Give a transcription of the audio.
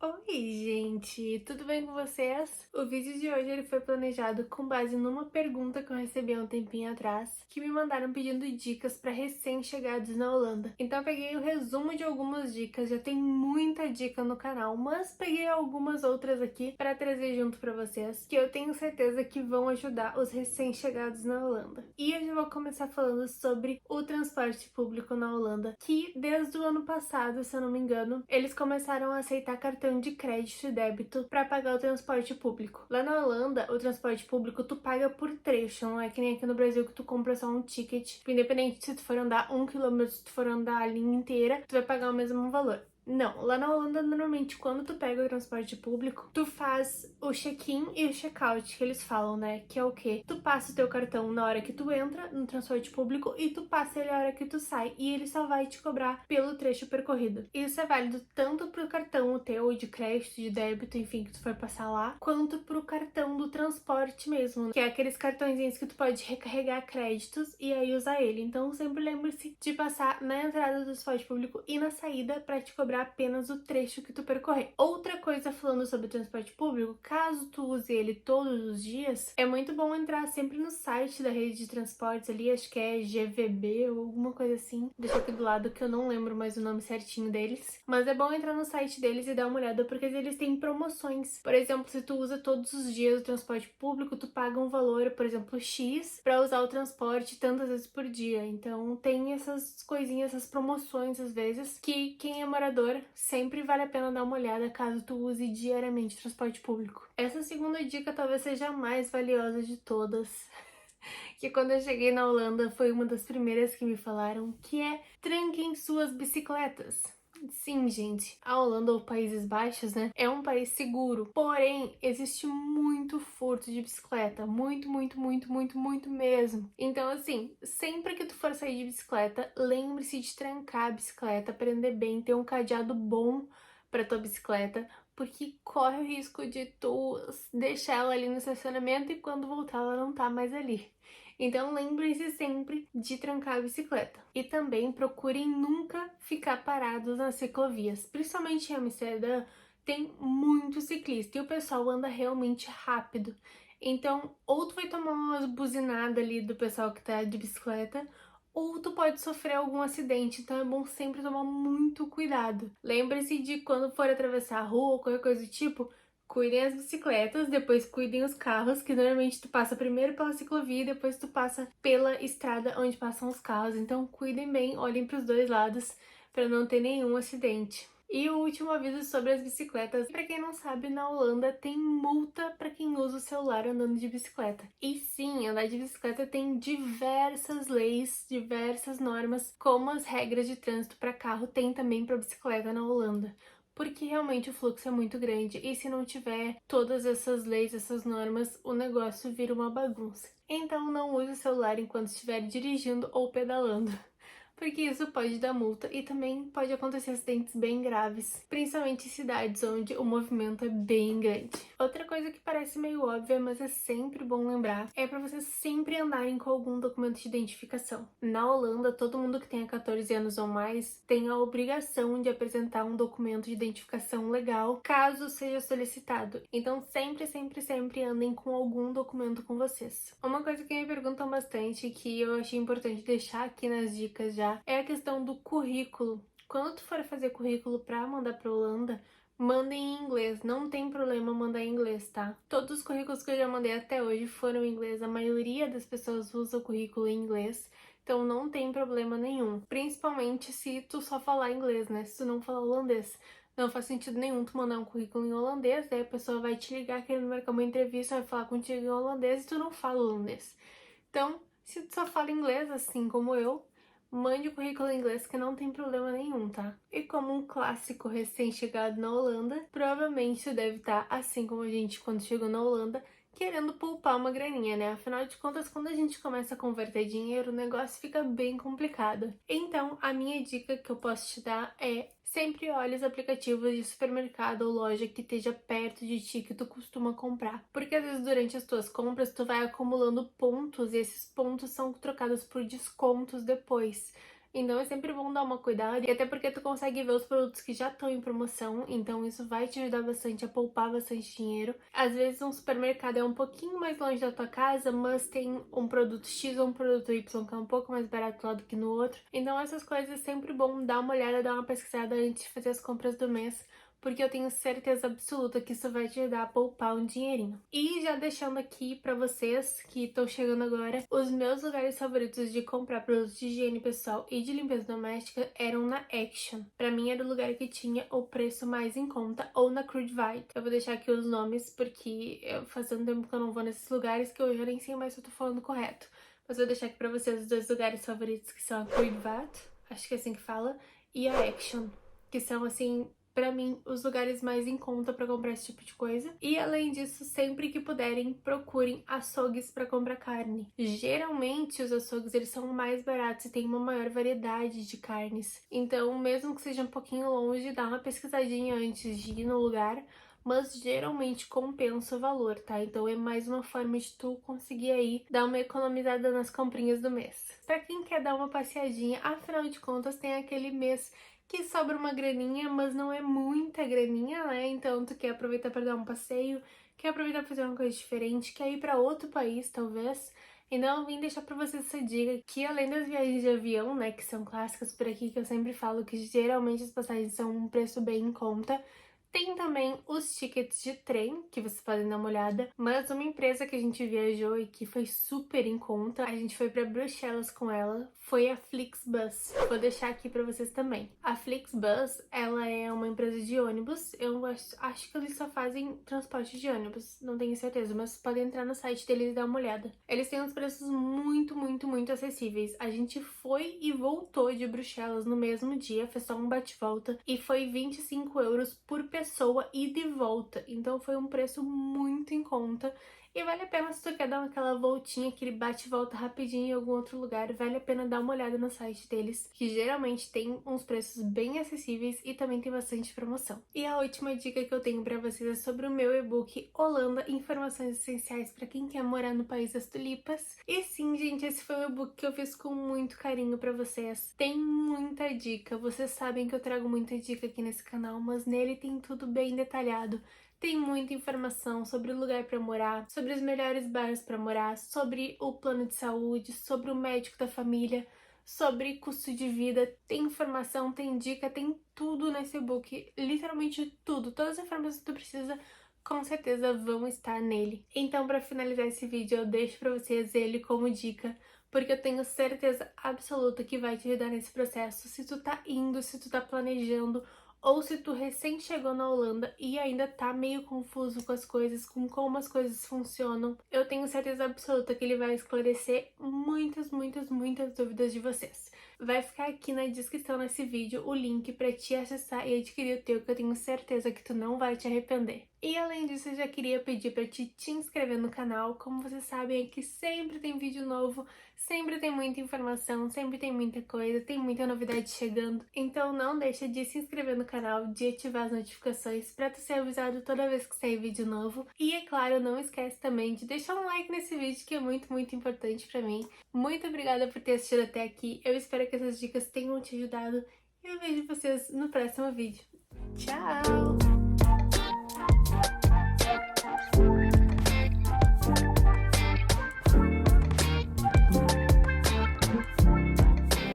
Oi, gente, tudo bem com vocês? O vídeo de hoje ele foi planejado com base numa pergunta que eu recebi há um tempinho atrás, que me mandaram pedindo dicas para recém-chegados na Holanda. Então eu peguei o resumo de algumas dicas, já tem muita dica no canal, mas peguei algumas outras aqui para trazer junto para vocês, que eu tenho certeza que vão ajudar os recém-chegados na Holanda. E eu já vou começar falando sobre o transporte público na Holanda, que desde o ano passado, se eu não me engano, eles começaram a aceitar cartão de crédito e débito para pagar o transporte público. Lá na Holanda, o transporte público tu paga por trecho, não é que nem aqui no Brasil que tu compra só um ticket. Independente se tu for andar 1 quilômetro, se tu for andar a linha inteira, tu vai pagar o mesmo valor. Não, lá na Holanda, normalmente, quando tu pega o transporte público, tu faz o check-in e o check-out, que eles falam, né? Que é o quê? Tu passa o teu cartão na hora que tu entra no transporte público e tu passa ele na hora que tu sai. E ele só vai te cobrar pelo trecho percorrido. Isso é válido tanto pro cartão o teu de crédito, de débito, enfim, que tu for passar lá, quanto pro cartão do transporte mesmo, que é aqueles cartõezinhos que tu pode recarregar créditos e aí usar ele. Então, sempre lembre-se de passar na entrada do transporte público e na saída para te cobrar apenas o trecho que tu percorrer. Outra coisa falando sobre o transporte público, caso tu use ele todos os dias, é muito bom entrar sempre no site da rede de transportes ali, acho que é GVB ou alguma coisa assim. Deixa aqui do lado que eu não lembro mais o nome certinho deles. Mas é bom entrar no site deles e dar uma olhada porque eles têm promoções. Por exemplo, se tu usa todos os dias o transporte público, tu paga um valor, por exemplo, X, para usar o transporte tantas vezes por dia. Então tem essas coisinhas, essas promoções às vezes, que quem é morador sempre vale a pena dar uma olhada caso tu use diariamente transporte público. Essa segunda dica talvez seja a mais valiosa de todas, que quando eu cheguei na Holanda foi uma das primeiras que me falaram, que é tranquem suas bicicletas. Sim, gente, a Holanda ou Países Baixos, né, é um país seguro, porém existe muito furto de bicicleta, muito mesmo. Então, assim, sempre que tu for sair de bicicleta, lembre-se de trancar a bicicleta, prender bem, ter um cadeado bom para tua bicicleta, porque corre o risco de tu deixar ela ali no estacionamento e quando voltar ela não tá mais ali. Então lembrem-se sempre de trancar a bicicleta. E também procurem nunca ficar parados nas ciclovias. Principalmente em Amsterdã, tem muito ciclista e o pessoal anda realmente rápido. Então, ou tu vai tomar umas buzinadas ali do pessoal que tá de bicicleta, ou tu pode sofrer algum acidente, então é bom sempre tomar muito cuidado. Lembre-se de quando for atravessar a rua ou qualquer coisa do tipo, cuidem as bicicletas, depois cuidem os carros, que normalmente tu passa primeiro pela ciclovia e depois tu passa pela estrada onde passam os carros. Então cuidem bem, olhem para os dois lados para não ter nenhum acidente. E o último aviso sobre as bicicletas. Para quem não sabe, na Holanda tem multa para quem usa o celular andando de bicicleta. E sim, andar de bicicleta tem diversas leis, diversas normas, como as regras de trânsito para carro tem também para bicicleta na Holanda, porque realmente o fluxo é muito grande e se não tiver todas essas leis, essas normas, o negócio vira uma bagunça. Então não use o celular enquanto estiver dirigindo ou pedalando, porque isso pode dar multa e também pode acontecer acidentes bem graves, principalmente em cidades onde o movimento é bem grande. Outra coisa que parece meio óbvia, mas é sempre bom lembrar, é para vocês sempre andarem com algum documento de identificação. Na Holanda, todo mundo que tenha 14 anos ou mais tem a obrigação de apresentar um documento de identificação legal, caso seja solicitado. Então sempre andem com algum documento com vocês. Uma coisa que me perguntam bastante, que eu achei importante deixar aqui nas dicas já, é a questão do currículo. Quando tu for fazer currículo para mandar para Holanda, mandem em inglês, não tem problema mandar em inglês, tá? Todos os currículos que eu já mandei até hoje foram em inglês, a maioria das pessoas usa o currículo em inglês, então não tem problema nenhum. Principalmente se tu só falar inglês, né? Se tu não falar holandês. Não faz sentido nenhum tu mandar um currículo em holandês, daí a pessoa vai te ligar querendo marcar uma entrevista, vai falar contigo em holandês e tu não fala holandês. Então, se tu só fala inglês, assim como eu, mande o currículo em inglês que não tem problema nenhum, tá? E como um clássico recém-chegado na Holanda, provavelmente tu deve estar, assim como a gente quando chegou na Holanda, querendo poupar uma graninha, né? Afinal de contas, quando a gente começa a converter dinheiro, o negócio fica bem complicado. Então, a minha dica que eu posso te dar é sempre olhe os aplicativos de supermercado ou loja que esteja perto de ti que tu costuma comprar. Porque às vezes durante as tuas compras tu vai acumulando pontos e esses pontos são trocados por descontos depois. Então é sempre bom dar uma cuidada, e até porque tu consegue ver os produtos que já estão em promoção, então isso vai te ajudar bastante a poupar bastante dinheiro. Às vezes um supermercado é um pouquinho mais longe da tua casa, mas tem um produto X ou um produto Y que é um pouco mais barato lá do que no outro. Então essas coisas é sempre bom dar uma olhada, dar uma pesquisada antes de fazer as compras do mês, porque eu tenho certeza absoluta que isso vai te ajudar a poupar um dinheirinho. E já deixando aqui pra vocês que estão chegando agora, os meus lugares favoritos de comprar produtos de higiene pessoal e de limpeza doméstica eram na Action. Pra mim era o lugar que tinha o preço mais em conta, ou na Crudevite. Eu vou deixar aqui os nomes porque faz um tempo que eu não vou nesses lugares que eu já nem sei mais se eu tô falando correto. Mas vou deixar aqui pra vocês os dois lugares favoritos, que são a Crudevite, acho que é assim que fala, e a Action, que são assim, pra mim, os lugares mais em conta pra comprar esse tipo de coisa. E além disso, sempre que puderem, procurem açougues pra comprar carne. Geralmente os açougues eles são mais baratos e tem uma maior variedade de carnes. Então, mesmo que seja um pouquinho longe, dá uma pesquisadinha antes de ir no lugar, mas geralmente compensa o valor, tá? Então é mais uma forma de tu conseguir aí dar uma economizada nas comprinhas do mês. Pra quem quer dar uma passeadinha, afinal de contas tem aquele mês que sobra uma graninha, mas não é muita graninha, né? Então tu quer aproveitar para dar um passeio, quer aproveitar para fazer uma coisa diferente, quer ir para outro país, talvez. Então eu vim deixar para vocês essa dica que além das viagens de avião, né, que são clássicas por aqui, que eu sempre falo que geralmente as passagens são um preço bem em conta, tem também os tickets de trem, que vocês podem dar uma olhada, mas uma empresa que a gente viajou e que foi super em conta, a gente foi para Bruxelas com ela, foi a Flixbus. Vou deixar aqui para vocês também. A Flixbus, ela é uma empresa de ônibus, eu acho que eles só fazem transporte de ônibus, não tenho certeza, mas podem entrar no site deles e dar uma olhada. Eles têm uns preços muito acessíveis. A gente foi e voltou de Bruxelas no mesmo dia, foi só um bate-volta, e foi 25 euros por pessoa ida e volta, então foi um preço muito em conta e vale a pena se tu quer dar aquela voltinha, aquele bate e volta rapidinho em algum outro lugar, vale a pena dar uma olhada no site deles, que geralmente tem uns preços bem acessíveis e também tem bastante promoção. E a última dica que eu tenho pra vocês é sobre o meu e-book Holanda, Informações Essenciais pra quem quer morar no País das Tulipas. E sim, gente, esse foi um e-book que eu fiz com muito carinho pra vocês. Tem muita dica, vocês sabem que eu trago muita dica aqui nesse canal, mas nele tem tudo bem detalhado. Tem muita informação sobre o lugar para morar, sobre os melhores bairros para morar, sobre o plano de saúde, sobre o médico da família, sobre custo de vida. Tem informação, tem dica, tem tudo nesse e-book, literalmente tudo. Todas as informações que tu precisa com certeza vão estar nele. Então, para finalizar esse vídeo, eu deixo para vocês ele como dica, porque eu tenho certeza absoluta que vai te ajudar nesse processo. Se tu tá indo, se tu tá planejando, ou se tu recém chegou na Holanda e ainda tá meio confuso com as coisas, com como as coisas funcionam, eu tenho certeza absoluta que ele vai esclarecer muitas dúvidas de vocês. Vai ficar aqui na descrição nesse vídeo o link para te acessar e adquirir o teu, que eu tenho certeza que tu não vai te arrepender. E além disso, eu já queria pedir para te inscrever no canal. Como vocês sabem, aqui sempre tem vídeo novo, sempre tem muita informação, sempre tem muita coisa, tem muita novidade chegando. Então não deixa de se inscrever no canal, de ativar as notificações para tu ser avisado toda vez que sair vídeo novo. E é claro, não esquece também de deixar um like nesse vídeo, que é muito importante para mim. Muito obrigada por ter assistido até aqui. Eu espero que essas dicas tenham te ajudado e eu vejo vocês no próximo vídeo. Tchau!